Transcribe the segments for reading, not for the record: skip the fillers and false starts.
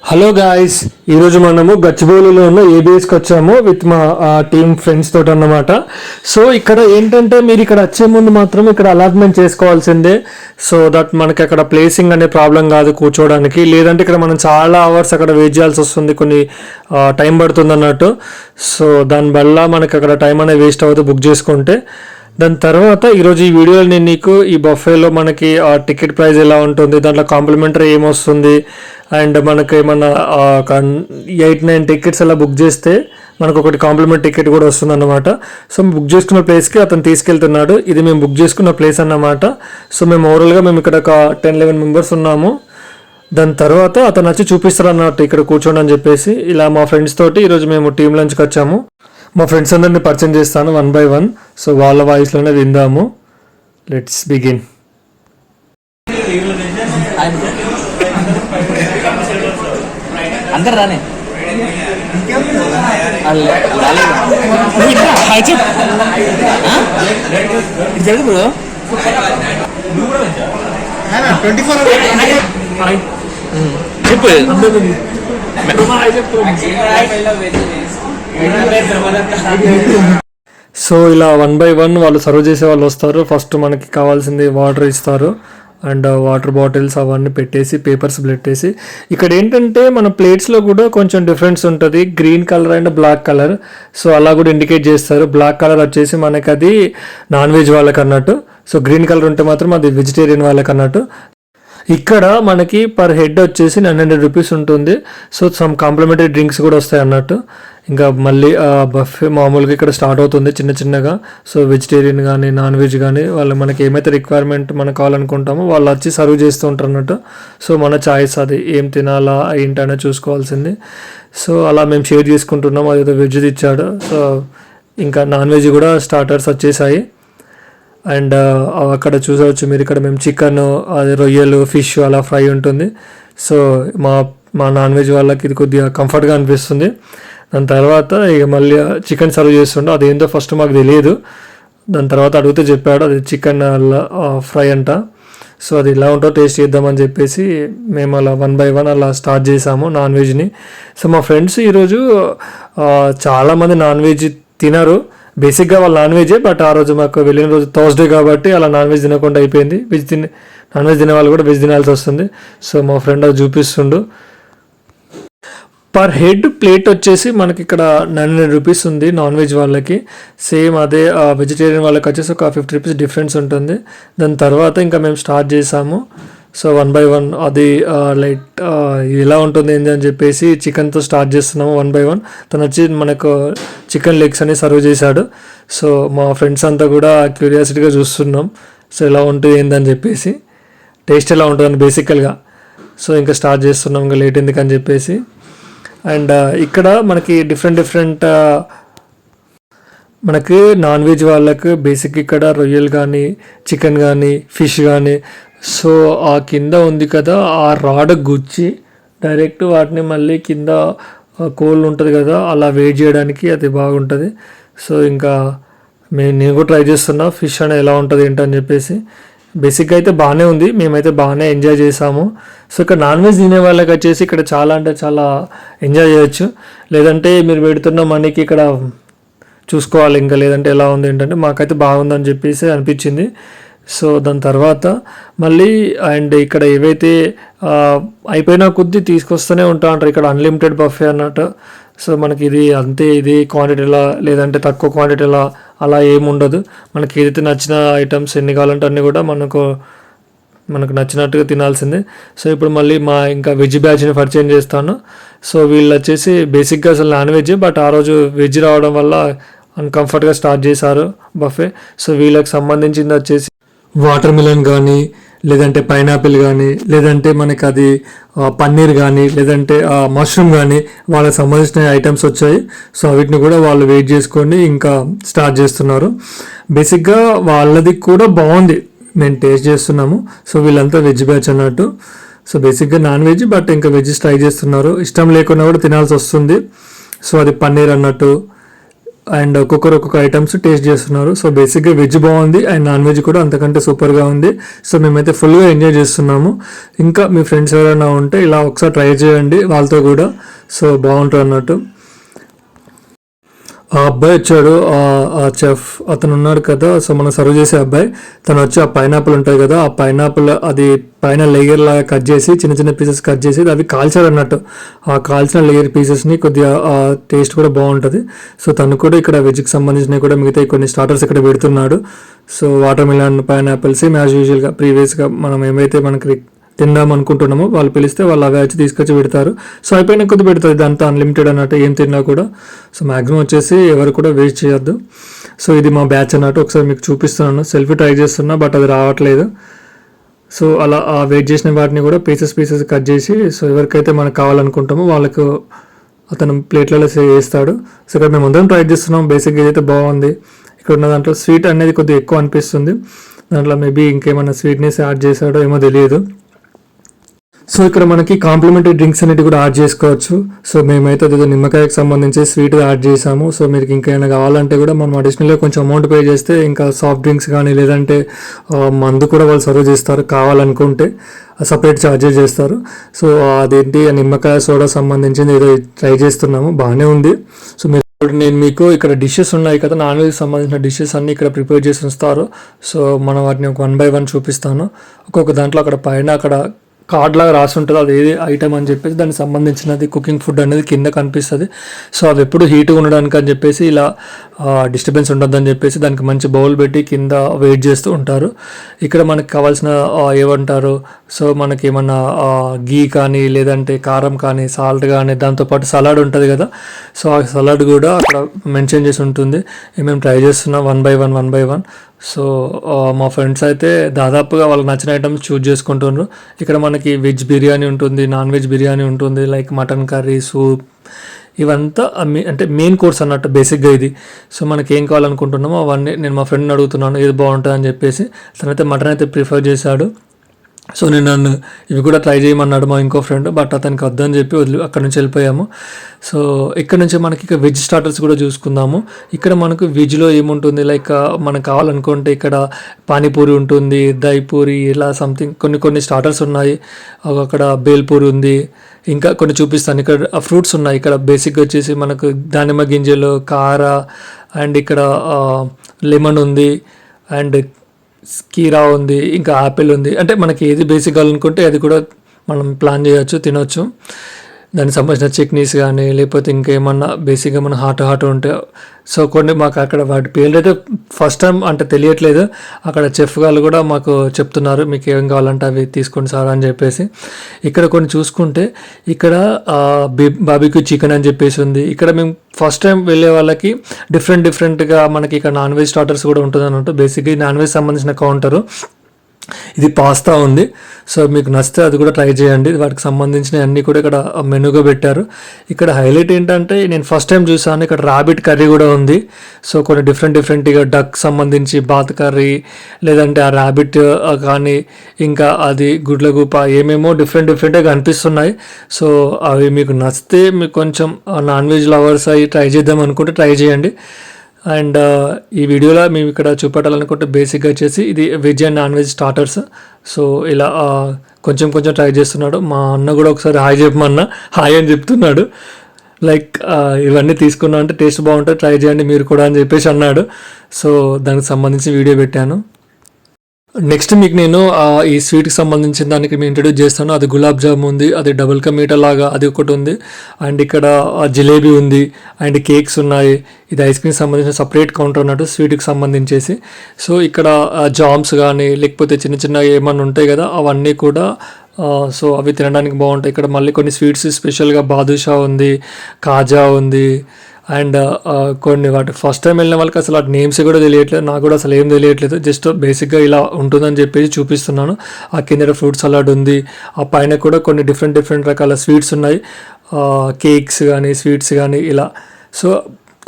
Hello guys, ఈరోజు మనము గచ్చిబౌలిలో ఉన్న ఏబిఎస్కి వచ్చాము విత్ మా టీమ్ ఫ్రెండ్స్ తోటి అన్నమాట. సో ఇక్కడ ఏంటంటే మీరు ఇక్కడ వచ్చే ముందు మాత్రం ఇక్కడ అలాట్మెంట్ చేసుకోవాల్సిందే. సో దట్ మనకి అక్కడ ప్లేసింగ్ అనే ప్రాబ్లం కాదు కూర్చోవడానికి. లేదంటే ఇక్కడ మనం చాలా అవర్స్ అక్కడ వెయిట్ చేయాల్సి వస్తుంది, కొన్ని టైం పడుతుంది అన్నట్టు. సో దానివల్ల మనకి అక్కడ టైం అనేది వేస్ట్ అవుతుంది బుక్ చేసుకుంటే. దాని తర్వాత ఈరోజు ఈ వీడియోలో నేను నీకు ఈ బఫేలో మనకి టికెట్ ప్రైస్ ఎలా ఉంటుంది, దాంట్లో కాంప్లిమెంటరీ ఏమొస్తుంది, అండ్ మనకి ఏమన్నా 8-9 టికెట్స్ అలా బుక్ చేస్తే మనకు ఒకటి కాంప్లిమెంట్ టికెట్ కూడా వస్తుంది అన్నమాట. సో బుక్ చేసుకున్న ప్లేస్కి అతను తీసుకెళ్తున్నాడు. ఇది మేము బుక్ చేసుకున్న ప్లేస్ అన్నమాట. సో మేము ఓవరాల్గా మేము ఇక్కడ ఒక 10-11 మెంబర్స్ ఉన్నాము. దాని తర్వాత అతను వచ్చి చూపిస్తారు అన్నట్టు ఇక్కడ కూర్చోండి అని చెప్పేసి. ఇలా మా ఫ్రెండ్స్ తోటి ఈరోజు మేము టీమ్ లంచ్కి వచ్చాము. మా ఫ్రెండ్స్ అందరినీ పరిచయం చేస్తాను 1 by 1. సో వాళ్ళ వాయిస్లోనే విందాము. Let's begin. అందరు రానే జరుగు బ్రో. చెప్పు సో ఇలా 1 by 1 వాళ్ళు సర్వ్ చేసే వాళ్ళు వస్తారు. ఫస్ట్ మనకి కావాల్సింది వాటర్ ఇస్తారు అండ్ వాటర్ బాటిల్స్ అవన్నీ పెట్టేసి పేపర్స్ పెట్టేసి. ఇక్కడ ఏంటంటే మన ప్లేట్స్లో కూడా కొంచెం డిఫరెన్స్ ఉంటుంది, green colour and black colour. So అలా కూడా ఇండికేట్ చేస్తారు. బ్లాక్ కలర్ వచ్చేసి మనకి అది నాన్ వెజ్ వాళ్ళకి అన్నట్టు. సో గ్రీన్ కలర్ ఉంటే మాత్రం అది వెజిటేరియన్ వాళ్ళకి అన్నట్టు. ఇక్కడ మనకి పర్ హెడ్ వచ్చేసి 900 రూపీస్ ఉంటుంది. సో సమ్ కాంప్లిమెంటరీ డ్రింక్స్ కూడా వస్తాయి అన్నట్టు. ఇంకా మళ్ళీ బఫే మామూలుగా ఇక్కడ స్టార్ట్ అవుతుంది చిన్న చిన్నగా. సో వెజిటేరియన్ కానీ నాన్ వెజ్ కానీ వాళ్ళు మనకి ఏమైతే రిక్వైర్మెంట్ మనకు కావాలనుకుంటామో వాళ్ళు వచ్చి సర్వ్ చేస్తూ ఉంటారు అన్నట్టు. సో మన చాయిస్ అది ఏం తినాలా ఏంటనే చూసుకోవాల్సింది. సో అలా మేము షేర్ చేసుకుంటున్నాం. అదేదో వెజ్ది ఇచ్చాడు. సో ఇంకా నాన్ వెజ్ కూడా స్టార్టర్స్ వచ్చేసాయి. అండ్ అక్కడ చూసవచ్చు మీరు, ఇక్కడ మేము చికెన్, అది రొయ్యలు, ఫిష్ అలా ఫ్రై ఉంటుంది. సో మా నాన్ వెజ్ వాళ్ళకి ఇది కొద్దిగా కంఫర్ట్గా అనిపిస్తుంది. దాని తర్వాత ఇక మళ్ళీ చికెన్ సర్వ్ చేస్తుండే. అదేంటో ఫస్ట్ మాకు తెలియదు. దాని తర్వాత అడిగితే చెప్పాడు అది చికెన్ ఫ్రై అంట. సో అది ఎలా ఉంటుందో టేస్ట్ చేద్దామని చెప్పేసి మేము అలా 1 by 1 అలా స్టార్ట్ చేసాము నాన్ వెజ్ని. సో మా ఫ్రెండ్స్ ఈరోజు చాలామంది నాన్ వెజ్ తినరు. బేసిక్గా వాళ్ళు నాన్ వెజే, బట్ ఆ రోజు మాకు వెళ్ళిన రోజు థర్స్డే కాబట్టి అలా నాన్ వెజ్ తినకుండా అయిపోయింది. నాన్ వెజ్ తినే వాళ్ళు కూడా వెజ్ తినాల్సి వస్తుంది. సో మా ఫ్రెండ్ అది చూపిస్తుండు. పర్ హెడ్ ప్లేట్ వచ్చేసి మనకి ఇక్కడ 900 రూపీస్ ఉంది నాన్ వెజ్ వాళ్ళకి. సేమ్ అదే వెజిటేరియన్ వాళ్ళకి వచ్చేసి ఒక 50 రూపీస్ డిఫరెన్స్ ఉంటుంది. దాని తర్వాత ఇంకా మేము స్టార్ట్ చేసాము. సో 1 by 1 అది లైట్ ఎలా ఉంటుంది ఏంటి అని చెప్పేసి చికెన్తో స్టార్ట్ చేస్తున్నాము 1 by 1. తను వచ్చి మనకు చికెన్ లెగ్స్ అని సర్వ్ చేశాడు. సో మా ఫ్రెండ్స్ అంతా కూడా క్యూరియాసిటీగా చూస్తున్నాం. సో ఎలా ఉంటుంది ఏందని చెప్పేసి, టేస్ట్ ఎలా ఉంటుందని బేసికల్గా. సో ఇంకా స్టార్ట్ చేస్తున్నాం, ఇంకా లేట్ ఎందుకని చెప్పేసి. అండ్ ఇక్కడ మనకి డిఫరెంట్ మనకి నాన్ వెజ్ వాళ్ళకు బేసిక్ ఇక్కడ రొయ్యలు కానీ, చికెన్ కానీ, ఫిష్ కానీ. సో ఆ కింద ఉంది కదా ఆ రాడ్ గుచ్చి డైరెక్ట్ వాటిని మళ్ళీ కింద కోల్ ఉంటుంది కదా అలా వెయిట్ చేయడానికి అది బాగుంటుంది. సో ఇంకా నేను కూడా ట్రై చేస్తున్నా ఫిష్ అనేది ఎలా ఉంటుంది ఏంటని చెప్పేసి. బేసిక్గా అయితే బాగానే ఉంది, మేమైతే బాగానే ఎంజాయ్ చేసాము. సో ఇక్కడ నాన్ వెజ్ తినే వాళ్ళకి వచ్చేసి ఇక్కడ చాలా అంటే చాలా ఎంజాయ్ చేయొచ్చు. లేదంటే మీరు పెడుతున్న మనీకి ఇక్కడ చూసుకోవాలి ఇంకా, లేదంటే ఎలా ఉంది ఏంటంటే మాకైతే బాగుందని చెప్పేసి అనిపించింది. సో దాని తర్వాత మళ్ళీ అండ్ ఇక్కడ ఏవైతే అయిపోయినా కొద్దీ తీసుకొస్తూనే ఉంటా అంటారు. ఇక్కడ అన్లిమిటెడ్ బఫే అన్నట్టు. సో మనకి ఇది అంతే, ఇది క్వాంటిటీలా లేదంటే తక్కువ క్వాంటిటీలా అలా ఏముండదు. మనకి ఏదైతే నచ్చిన ఐటమ్స్ ఎన్ని కావాలంటే అన్నీ కూడా మనకు నచ్చినట్టుగా తినాల్సిందే. సో ఇప్పుడు మళ్ళీ మా ఇంకా వెజ్ బ్యాచ్ని పరిచయం చేస్తాను. సో వీళ్ళు వచ్చేసి బేసిక్గా అసలు నాన్ వెజ్, బట్ ఆ రోజు వెజ్ రావడం వల్ల అన్కంఫర్ట్గా స్టార్ట్ చేశారు బఫే. సో వీళ్ళకి సంబంధించింది వచ్చేసి వాటర్ మిలన్ కానీ, లేదంటే పైనాపిల్ కానీ, లేదంటే మనకి అది పన్నీర్ కానీ, లేదంటే మష్రూమ్ కానీ వాళ్ళకి సంబంధించిన ఐటమ్స్ వచ్చాయి. సో వీటిని కూడా వాళ్ళు వెయిట్ చేసుకొని ఇంకా స్టార్ట్ చేస్తున్నారు. బేసిక్గా వాళ్ళది కూడా బాగుంది, మేము టేస్ట్ చేస్తున్నాము. సో వీళ్ళంతా వెజ్ బ్యాచ్ అన్నట్టు. సో బేసిక్గా నాన్ వెజ్, బట్ ఇంకా వెజ్ ట్రై చేస్తున్నారు. ఇష్టం లేకుండా కూడా తినాల్సి వస్తుంది. సో అది పన్నీర్ అన్నట్టు. అండ్ ఒక్కొక్క ఐటమ్స్ టేస్ట్ చేస్తున్నారు. సో బేసిక్గా వెజ్ బాగుంది అండ్ నాన్ వెజ్ కూడా అంతకంటే సూపర్గా ఉంది. సో మేమైతే ఫుల్గా ఎంజాయ్ చేస్తున్నాము. ఇంకా మీ ఫ్రెండ్స్ ఎవరైనా ఉంటే ఇలా ఒకసారి ట్రై చేయండి వాళ్ళతో కూడా. సో బాగుంటుంది అన్నట్టు. ఆ అబ్బాయి వచ్చాడు, ఆ చెఫ్ అతను ఉన్నాడు కదా, సో మనం సర్వ్ చేసే అబ్బాయి తను వచ్చి ఆ పైనాపిల్ ఉంటుంది కదా, ఆ పైనాపిల్ అది పైన లేయర్ లాగా కట్ చేసి చిన్న చిన్న పీసెస్ కట్ చేసి అవి కాల్చాడు అన్నట్టు. ఆ కాల్చిన లేయర్ పీసెస్ని కొద్దిగా టేస్ట్ కూడా బాగుంటుంది. సో తను కూడా ఇక్కడ వెజ్కి సంబంధించినవి కూడా మిగతా కొన్ని స్టార్టర్స్ ఇక్కడ పెడుతున్నాడు. So water melon, pineapple same as యూజువల్గా ప్రీవియస్గా మనం ఏమైతే మనకి తిందాం అనుకుంటున్నామో వాళ్ళు పిలిస్తే వాళ్ళు అవే వచ్చి తీసుకొచ్చి పెడతారు. సో అయిపోయిన కొద్ది పెడతారు, ఇదంతా అన్లిమిటెడ్ అన్నట్టు ఏం తిన్నా కూడా. సో మ్యాక్సిమం వచ్చేసి ఎవరు కూడా వేస్ట్ చేయొద్దు. సో ఇది మా బ్యాచ్ అన్నట్టు ఒకసారి మీకు చూపిస్తున్నాను. సెల్ఫీ ట్రై చేస్తున్నా బట్ అది రావట్లేదు. సో అలా ఆ వెయిట్ చేసిన వాటిని కూడా పీసెస్ కట్ చేసి సో ఎవరికైతే మనకు కావాలనుకుంటామో వాళ్ళకు అతను ప్లేట్లలో వేస్తాడు. సో ఇక్కడ మేము అందరం ట్రై చేస్తున్నాం. బేసిక్గా ఏదైతే బాగుంది. ఇక్కడ ఉన్న దాంట్లో స్వీట్ అనేది కొద్దిగా ఎక్కువ అనిపిస్తుంది. దాంట్లో మేబీ ఇంకేమైనా స్వీట్నెస్ యాడ్ చేశాడో ఏమో తెలియదు. సో ఇక్కడ మనకి కాంప్లిమెంటరీ డ్రింక్స్ అనేవి కూడా యాడ్ చేసుకోవచ్చు. సో మేమైతే అదే నిమ్మకాయకి సంబంధించి స్వీట్ యాడ్ చేసాము. సో మీకు ఇంకేమైనా కావాలంటే కూడా మనం అడిషనల్గా కొంచెం అమౌంట్ పే చేస్తే ఇంకా సాఫ్ట్ డ్రింక్స్ కానీ లేదంటే మందు కూడా వాళ్ళు సర్వ్ చేస్తారు. కావాలనుకుంటే సపరేట్ ఛార్జెస్ చేస్తారు. సో అదేంటి నిమ్మకాయ సోడా సంబంధించింది ఏదో ట్రై చేస్తున్నాము, బాగానే ఉంది. సో మీరు నేను మీకు ఇక్కడ డిషెస్ ఉన్నాయి కదా, నాన్ వెజ్ సంబంధించిన డిషెస్ అన్నీ ఇక్కడ ప్రిపేర్ చేసి ఉంచుతారు. సో మనం వాటిని 1 by 1 చూపిస్తాను. ఒక్కొక్క దాంట్లో అక్కడ పైన అక్కడ కార్డ్ లాగా రాసి ఉంటుంది, అది ఏది ఐటమ్ అని చెప్పేసి దానికి సంబంధించినది కుకింగ్ ఫుడ్ అనేది కింద కనిపిస్తుంది. సో అవి ఎప్పుడు హీట్గా ఉండడానికి అని చెప్పేసి ఇలా డిస్టర్బెన్స్ ఉండొద్దని చెప్పేసి దానికి మంచి బౌల్ పెట్టి కింద వెయిట్ చేస్తూ ఉంటారు. ఇక్కడ మనకి కావాల్సిన ఏమంటారు, సో మనకి ఏమన్నా గీ కానీ లేదంటే కారం కానీ సాల్ట్ కానీ దాంతోపాటు సలాడ్ ఉంటుంది కదా, సో ఆ సలాడ్ కూడా అక్కడ మెన్షన్ చేసి ఉంటుంది. మేము ట్రై చేస్తున్నాం 1 by 1. సో మా ఫ్రెండ్స్ అయితే దాదాపుగా వాళ్ళకి నచ్చిన ఐటమ్స్ చూజ్ చేసుకుంటున్నారు. ఇక్కడ మనకి వెజ్ బిర్యానీ ఉంటుంది, నాన్ వెజ్ బిర్యానీ ఉంటుంది, లైక్ మటన్ కర్రీ, సూప్, ఇవంతా అంటే మెయిన్ కోర్స్ అన్నట్టు బేసిక్గా ఇది. సో మనకి ఏం కావాలనుకుంటున్నామో అవన్నీ నేను మా ఫ్రెండ్ని అడుగుతున్నాను ఏది బాగుంటుంది అని చెప్పేసి. తనైతే మటన్ అయితే ప్రిఫర్ చేశాడు. సో నేను నన్ను ఇవి కూడా ట్రై చేయమన్నాడు మా ఇంకో ఫ్రెండ్, బట్ అతనికి వద్దని చెప్పి అక్కడ నుంచి వెళ్ళిపోయాము. సో ఇక్కడ నుంచి మనకి ఇక వెజ్ స్టార్టర్స్ కూడా చూసుకుందాము. ఇక్కడ మనకు వెజ్లో ఏముంటుంది, లైక్ మనకు కావాలనుకుంటే ఇక్కడ పానీపూరి ఉంటుంది, దహిపూరి, ఇలా సంథింగ్ కొన్ని స్టార్టర్స్ ఉన్నాయి. అక్కడ బేల్పూరి ఉంది, ఇంకా కొన్ని చూపిస్తాను. ఇక్కడ ఫ్రూట్స్ ఉన్నాయి. ఇక్కడ బేసిక్గా వచ్చేసి మనకు దానిమ్మ గింజలు, కార, అండ్ ఇక్కడ లెమన్ ఉంది, అండ్ కీరా ఉంది, ఇంకా యాపిల్ ఉంది. అంటే మనకి ఏది బేసిక్ కావాలనుకుంటే అది కూడా మనం ప్లాన్ చేయొచ్చు, తినొచ్చు. దానికి సంబంధించిన చట్నీస్ కానీ లేకపోతే ఇంకేమన్నా బేసిక్గా మన హాట్ ఉంటే. సో కొన్ని మాకు అక్కడ వాటి పేర్లు అయితే ఫస్ట్ టైం అంటే తెలియట్లేదు. అక్కడ చెఫ్ వాళ్ళు కూడా మాకు చెప్తున్నారు మీకు ఏం కావాలంటే అవి తీసుకోండి సార్ అని చెప్పేసి. ఇక్కడ కొన్ని చూసుకుంటే ఇక్కడ బాబిక్యూ చికెన్ అని చెప్పేసి ఉంది. ఇక్కడ మేము ఫస్ట్ టైం వెళ్ళే వాళ్ళకి డిఫరెంట్గా మనకి ఇక్కడ నాన్ వెజ్ స్టార్టర్స్ కూడా ఉంటుంది అన్నట్టు. బేసిక్గా నాన్ వెజ్ సంబంధించిన కౌంటరు. ఇది పాస్తా ఉంది. సో మీకు నచ్చితే అది కూడా ట్రై చేయండి. వాటికి సంబంధించిన అన్నీ కూడా ఇక్కడ మెనూగా పెట్టారు. ఇక్కడ హైలైట్ ఏంటంటే నేను ఫస్ట్ టైం చూసాను, ఇక్కడ రాబిట్ కర్రీ కూడా ఉంది. సో కొన్ని డిఫరెంట్గా డక్ సంబంధించి బాత్ కర్రీ, లేదంటే ఆ రాబిట్ కానీ ఇంకా అది గుడ్లగూప, ఏమేమో డిఫరెంట్గా కనిపిస్తున్నాయి. సో అవి మీకు నచ్చితే మీకు కొంచెం నాన్ వెజ్ లవర్స్ అవి ట్రై చేద్దాం అనుకుంటే ట్రై చేయండి. అండ్ ఈ వీడియోలో మేము ఇక్కడ చూపెట్టాలనుకుంటే బేసిక్గా వచ్చేసి ఇది veg and non veg starters. So ఇలా కొంచెం ట్రై చేస్తున్నాడు. మా అన్న కూడా ఒకసారి హాయ్ చెప్పమన్నా, హాయ్ అని చెప్తున్నాడు. లైక్ ఇవన్నీ తీసుకున్నా అంటే టేస్ట్ బాగుంటుంది, ట్రై చేయండి మీరు కూడా అని చెప్పేసి అన్నాడు. సో దానికి సంబంధించి వీడియో పెట్టాను. నెక్స్ట్ మీకు నేను ఈ స్వీట్కి సంబంధించిన దానికి మేము ఇంట్రడ్యూస్ చేస్తాను. అది గులాబ్ జామ్ ఉంది, అది డబుల్ కా మీఠా లాగా అది ఒకటి ఉంది, అండ్ ఇక్కడ జిలేబీ ఉంది, అండ్ కేక్స్ ఉన్నాయి. ఇది ఐస్ క్రీమ్ సంబంధించిన సపరేట్ కౌంటర్ అన్నట్టు స్వీట్కి సంబంధించేసి. సో ఇక్కడ జామ్స్ కానీ లేకపోతే చిన్న ఏమన్నా ఉంటాయి కదా అవన్నీ కూడా సో అవి తినడానికి బాగుంటాయి. ఇక్కడ మళ్ళీ కొన్ని స్వీట్స్ స్పెషల్గా బాదుషా ఉంది, కాజా ఉంది, అండ్ కొన్ని వాటి ఫస్ట్ టైం వెళ్ళిన వాళ్ళకి అసలు వాటి నేమ్స్ కూడా తెలియట్లేదు, నాకు కూడా అసలు ఏం తెలియట్లేదు. జస్ట్ బేసిక్గా ఇలా ఉంటుందని చెప్పేసి చూపిస్తున్నాను. ఆ కింద ఫ్రూట్ సలాడ్ ఉంది, ఆ పైన కూడా కొన్ని డిఫరెంట్ రకాల స్వీట్స్ ఉన్నాయి, కేక్స్ కానీ స్వీట్స్ కానీ ఇలా. సో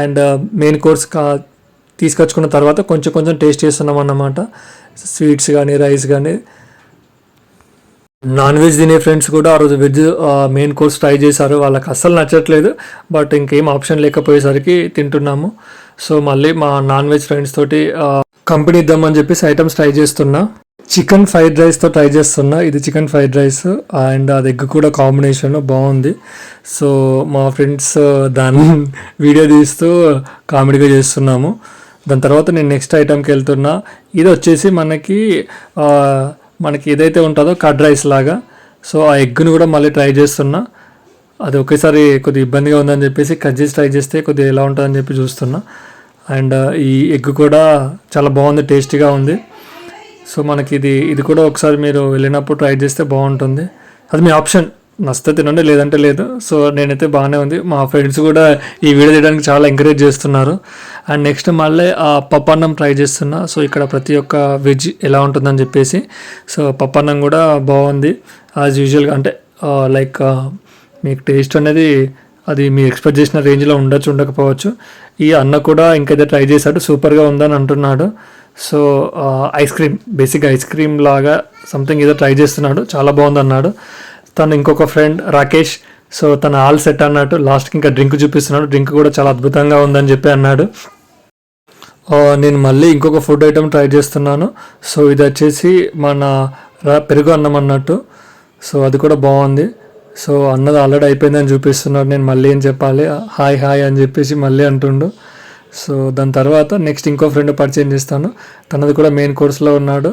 అండ్ మెయిన్ కోర్స్ తీసుకొచ్చుకున్న తర్వాత కొంచెం టేస్ట్ చేస్తున్నాం అన్నమాట. స్వీట్స్ కానీ రైస్ కానీ నాన్ వెజ్ తినే ఫ్రెండ్స్ కూడా ఆ రోజు వెజ్ మెయిన్ కోర్స్ ట్రై చేశారు. వాళ్ళకి అస్సలు నచ్చట్లేదు, బట్ ఇంకేం ఆప్షన్ లేకపోయేసరికి తింటున్నాము. సో మళ్ళీ మా నాన్ వెజ్ ఫ్రెండ్స్ తోటి కంపెనీ ఇద్దామని చెప్పేసి ఐటమ్స్ ట్రై చేస్తున్నా. చికెన్ ఫ్రైడ్ రైస్తో ట్రై చేస్తున్నా. ఇది చికెన్ ఫ్రైడ్ రైస్ అండ్ అది ఎగ్ కూడా కాంబినేషన్ బాగుంది. సో మా ఫ్రెండ్స్ దాన్ని వీడియో తీస్తూ కామెడీగా చేస్తున్నాము. దాని తర్వాత నేను నెక్స్ట్ ఐటమ్కి వెళ్తున్నా. ఇది వచ్చేసి మనకి ఏదైతే ఉంటుందో కర్డ్ రైస్ లాగా. సో ఆ ఎగ్ను కూడా మళ్ళీ ట్రై చేస్తున్నా. అది ఒకేసారి కొద్దిగా ఇబ్బందిగా ఉందని చెప్పేసి కట్ చేసి ట్రై చేస్తే కొద్దిగా ఎలా ఉంటుందని చెప్పి చూస్తున్నా. అండ్ ఈ ఎగ్ కూడా చాలా బాగుంది, టేస్టీగా ఉంది. సో మనకి ఇది కూడా ఒకసారి మీరు వెళ్ళినప్పుడు ట్రై చేస్తే బాగుంటుంది. అది మీ ఆప్షన్, నచ్చితే తినండి, లేదంటే లేదు. సో నేనైతే బాగానే ఉంది. మా ఫ్రెండ్స్ కూడా ఈ వీడియో తీయడానికి చాలా ఎంకరేజ్ చేస్తున్నారు. అండ్ నెక్స్ట్ మళ్ళీ పప్పన్నం ట్రై చేస్తున్నా. సో ఇక్కడ ప్రతి ఒక్క వెజ్ ఎలా ఉంటుందని చెప్పేసి. సో పప్పన్నం కూడా బాగుంది యాజ్ యూజువల్గా. అంటే లైక్ మీకు టేస్ట్ అనేది అది మీరు ఎక్స్పెక్ట్ చేసిన రేంజ్లో ఉండకపోవచ్చు. ఈ అన్న కూడా ఇంకైతే ట్రై చేశాడు, సూపర్గా ఉందని అంటున్నాడు. సో బేసిక్గా ఐస్ క్రీమ్ లాగా సంథింగ్ ఏదో ట్రై చేస్తున్నాడు, చాలా బాగుంది అన్నాడు. తను ఇంకొక ఫ్రెండ్ రాకేష్, సో తను ఆల్ సెట్ అన్నట్టు లాస్ట్కి ఇంకా డ్రింక్ చూపిస్తున్నాడు. డ్రింక్ కూడా చాలా అద్భుతంగా ఉందని చెప్పి అన్నాడు. నేను మళ్ళీ ఇంకొక ఫుడ్ ఐటమ్ ట్రై చేస్తున్నాను. సో ఇది వచ్చేసి మన పెరుగు అన్నం అన్నట్టు. సో అది కూడా బాగుంది. సో అన్నది ఆల్రెడీ అయిపోయిందని చూపిస్తున్నాడు. నేను మళ్ళీ ఏం చెప్పాలి, హాయ్ హాయ్ అని చెప్పేసి మళ్ళీ అంటుండు. సో దాని తర్వాత నెక్స్ట్ ఇంకో ఫ్రెండ్ పరిచయం చేస్తాను. తనది కూడా మెయిన్ కోర్స్లో ఉన్నాడు.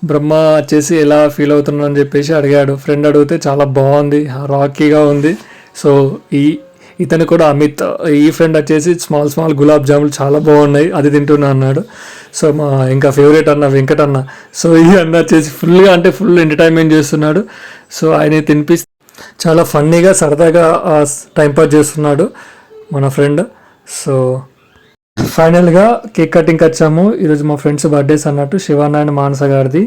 బ్రహ్మ వచ్చేసి ఎలా ఫీల్ అవుతున్నాను అని చెప్పేసి అడిగాడు. ఫ్రెండ్ అడిగితే చాలా బాగుంది, రాకీగా ఉంది. సో ఇతను కూడా అమిత్, ఈ ఫ్రెండ్ వచ్చేసి స్మాల్ గులాబ్ జాములు చాలా బాగున్నాయి, అది తింటున్నా అన్నాడు. సో మా ఇంకా ఫేవరెట్ అన్న వెంకట్ అన్న, సో ఈ అన్న వచ్చేసి ఫుల్ ఎంటర్టైన్మెంట్ చేస్తున్నాడు. సో ఆయన తినిపిస్తే చాలా ఫన్నీగా సరదాగా టైంపాస్ చేస్తున్నాడు మన ఫ్రెండ్. సో ఫైనల్గా కేక్ కటింగ్కి వచ్చాము. ఈరోజు మా ఫ్రెండ్స్ బర్త్డేస్ అన్నట్టు శివాన్న అండ్ మానస గారిది.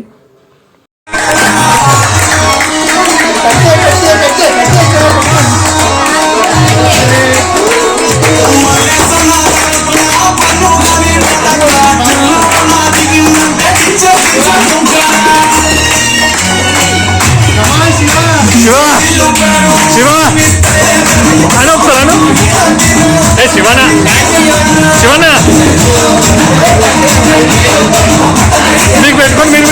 శివన్న మీకు పెట్టుకోండి, మీరు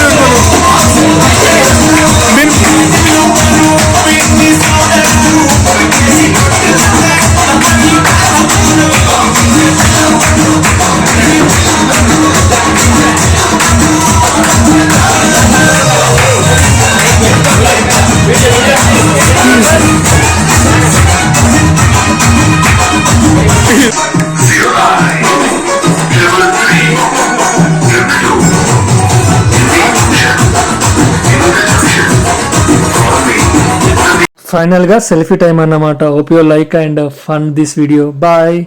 ఫైనల్గా సెల్ఫీ టైం అన్నమాట. Hope you like and fun this video. Bye.